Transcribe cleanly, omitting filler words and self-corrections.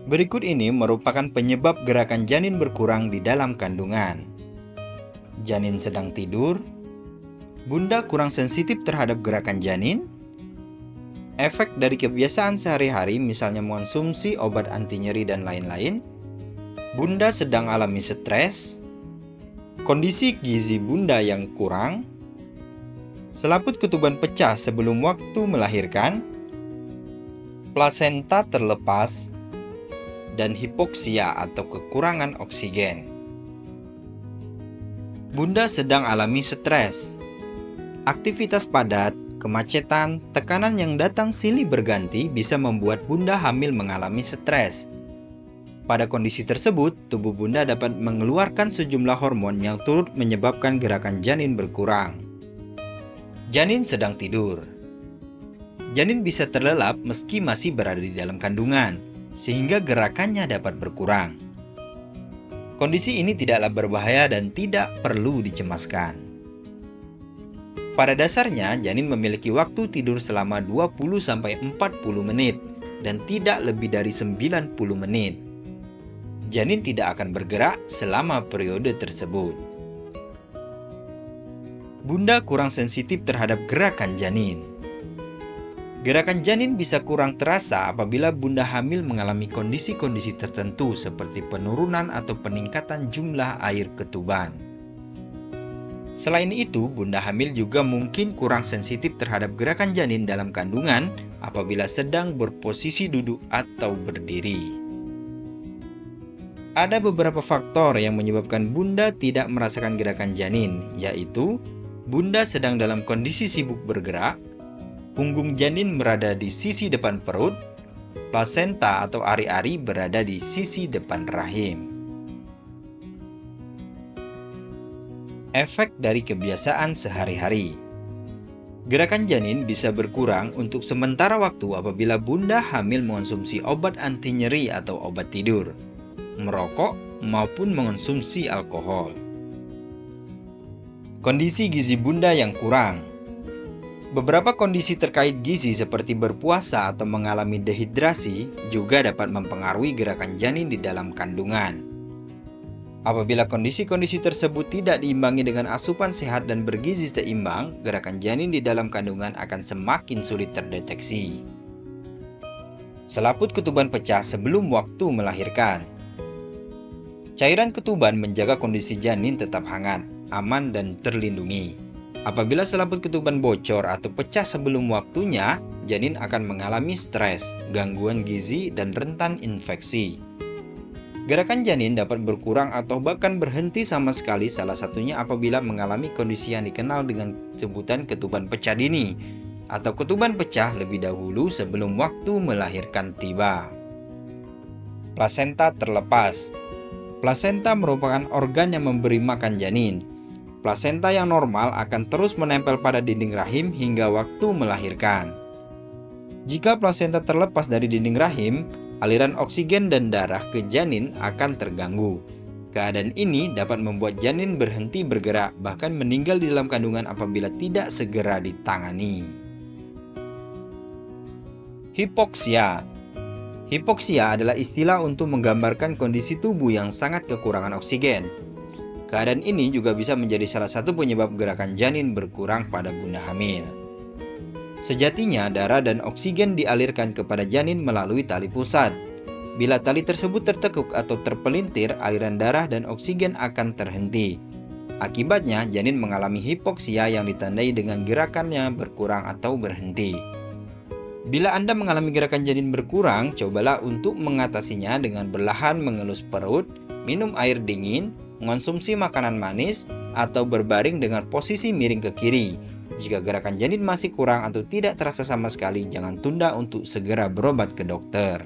Berikut ini merupakan penyebab gerakan janin berkurang di dalam kandungan. Janin sedang tidur, bunda kurang sensitif terhadap gerakan janin, efek dari kebiasaan sehari-hari misalnya mengonsumsi obat anti nyeri dan lain-lain, bunda sedang alami stres, kondisi gizi bunda yang kurang, selaput ketuban pecah sebelum waktu melahirkan, plasenta terlepas, dan hipoksia atau kekurangan oksigen. Bunda sedang alami stres. Aktivitas padat, kemacetan, tekanan yang datang silih berganti bisa membuat bunda hamil mengalami stres. Pada kondisi tersebut, tubuh bunda dapat mengeluarkan sejumlah hormon yang turut menyebabkan gerakan janin berkurang. Janin sedang tidur. Janin bisa terlelap meski masih berada di dalam kandungan, sehingga gerakannya dapat berkurang. Kondisi ini tidaklah berbahaya dan tidak perlu dicemaskan. Pada dasarnya, janin memiliki waktu tidur selama 20-40 menit dan tidak lebih dari 90 menit. Janin tidak akan bergerak selama periode tersebut. Bunda kurang sensitif terhadap gerakan janin. Gerakan janin bisa kurang terasa apabila bunda hamil mengalami kondisi-kondisi tertentu seperti penurunan atau peningkatan jumlah air ketuban. Selain itu, bunda hamil juga mungkin kurang sensitif terhadap gerakan janin dalam kandungan apabila sedang berposisi duduk atau berdiri. Ada beberapa faktor yang menyebabkan bunda tidak merasakan gerakan janin, yaitu bunda sedang dalam kondisi sibuk bergerak, punggung janin berada di sisi depan perut, plasenta atau ari-ari berada di sisi depan rahim. Efek dari kebiasaan sehari-hari. Gerakan janin bisa berkurang untuk sementara waktu apabila bunda hamil mengonsumsi obat anti nyeri atau obat tidur, merokok, maupun mengonsumsi alkohol. Kondisi gizi bunda yang kurang. Beberapa kondisi terkait gizi seperti berpuasa atau mengalami dehidrasi juga dapat mempengaruhi gerakan janin di dalam kandungan. Apabila kondisi-kondisi tersebut tidak diimbangi dengan asupan sehat dan bergizi seimbang, gerakan janin di dalam kandungan akan semakin sulit terdeteksi. Selaput ketuban pecah sebelum waktu melahirkan. Cairan ketuban menjaga kondisi janin tetap hangat, aman, dan terlindungi. Apabila selaput ketuban bocor atau pecah sebelum waktunya, janin akan mengalami stres, gangguan gizi, dan rentan infeksi. Gerakan janin dapat berkurang atau bahkan berhenti sama sekali, salah satunya apabila mengalami kondisi yang dikenal dengan sebutan ketuban pecah dini atau ketuban pecah lebih dahulu sebelum waktu melahirkan tiba. Plasenta terlepas. Plasenta merupakan organ yang memberi makan janin. Plasenta yang normal akan terus menempel pada dinding rahim hingga waktu melahirkan. Jika plasenta terlepas dari dinding rahim, aliran oksigen dan darah ke janin akan terganggu. Keadaan ini dapat membuat janin berhenti bergerak, bahkan meninggal di dalam kandungan apabila tidak segera ditangani. Hipoksia. Hipoksia adalah istilah untuk menggambarkan kondisi tubuh yang sangat kekurangan oksigen. Keadaan ini juga bisa menjadi salah satu penyebab gerakan janin berkurang pada bunda hamil. Sejatinya, darah dan oksigen dialirkan kepada janin melalui tali pusat. Bila tali tersebut tertekuk atau terpelintir, aliran darah dan oksigen akan terhenti. Akibatnya, janin mengalami hipoksia yang ditandai dengan gerakannya berkurang atau berhenti. Bila Anda mengalami gerakan janin berkurang, cobalah untuk mengatasinya dengan perlahan mengelus perut, minum air dingin, mengonsumsi makanan manis, atau berbaring dengan posisi miring ke kiri. Jika gerakan janin masih kurang atau tidak terasa sama sekali, jangan tunda untuk segera berobat ke dokter.